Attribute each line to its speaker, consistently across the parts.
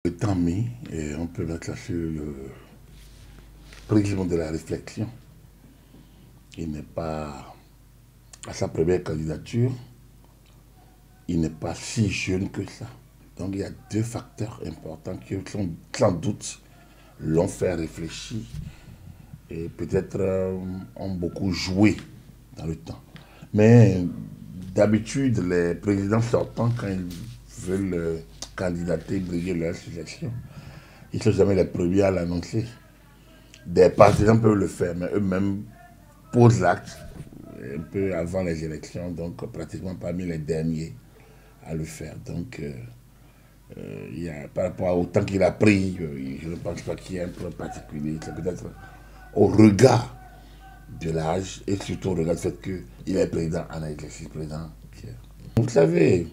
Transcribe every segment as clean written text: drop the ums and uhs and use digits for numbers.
Speaker 1: Le temps mis, et on peut mettre là sur le prisme de la réflexion. Il n'est pas à sa première candidature, il n'est pas si jeune que ça. Donc il y a deux facteurs importants qui sont, sans doute l'ont fait réfléchir et peut-être ont beaucoup joué dans le temps. Mais d'habitude, les présidents sortants, quand ils veulent candidater, briguer leur succession, ils ne sont jamais les premiers à l'annoncer. Des partisans peuvent le faire, mais eux-mêmes posent l'acte un peu avant les élections, donc pratiquement parmi les derniers à le faire. Donc, par rapport au temps qu'il a pris, je ne pense pas qu'il y ait un problème particulier. C'est peut-être au regard de l'âge et surtout au regard du fait qu'il est président en exercice, président Pierre. Vous savez,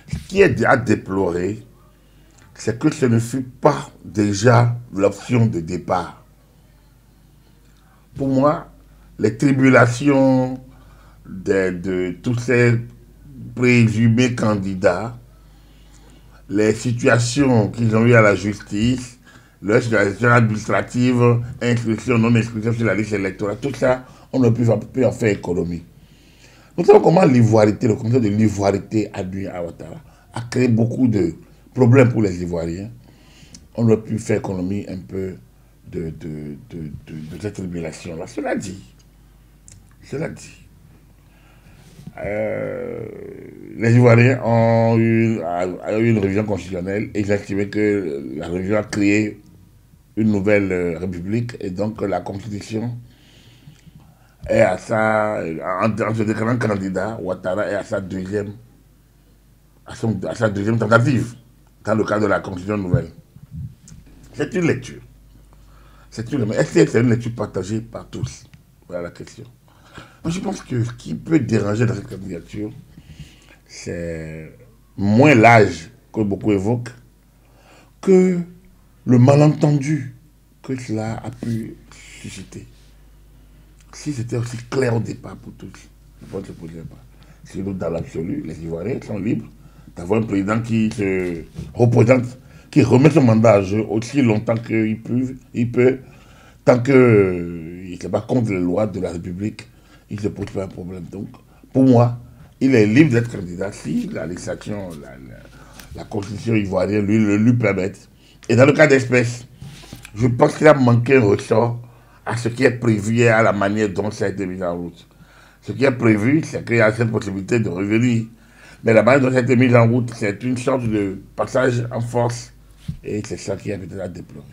Speaker 1: ce qui est à déplorer, c'est que ce ne fut pas déjà l'option de départ. Pour moi, les tribulations de tous ces présumés candidats, les situations qu'ils ont eues à la justice, leur situation administrative, inscription, non-inscription sur la liste électorale, tout ça, on ne peut en faire économie. Nous savons comment l'ivoirité, le concept de l'ivoirité à Ouattara a créé beaucoup de problèmes pour les Ivoiriens. On aurait pu faire économie un peu de cette tribulation-là. Cela dit, les Ivoiriens ont eu une révision constitutionnelle et ils ont estimé que la révision a créé une nouvelle république et donc la constitution est à sa, en se déclarant candidat, Ouattara est à sa deuxième tentative dans le cadre de la constitution nouvelle. C'est une lecture. Mais est-ce que c'est une lecture partagée par tous? Voilà la question. Moi, je pense que ce qui peut déranger dans cette candidature, c'est moins l'âge que beaucoup évoquent que le malentendu que cela a pu susciter. Si c'était aussi clair au départ pour tous, je pense que ça ne se poserait pas. Sinon, dans l'absolu, les Ivoiriens sont libres d'avoir un président qui se représente, qui remet son mandat à jeu aussi longtemps qu'il peut, tant qu'il n'est pas contre les lois de la République, il ne se pose pas un problème. Donc, pour moi, il est libre d'être candidat si la législation, la constitution ivoirienne lui permet. Et dans le cas d'espèce, je pense qu'il a manqué un ressort à ce qui est prévu et à la manière dont ça a été mis en route. Ce qui est prévu, c'est qu'il y a cette possibilité de revenir. Mais la manière dont ça a été mis en route, c'est une sorte de passage en force. Et c'est ça qui est peut-être à déplorer.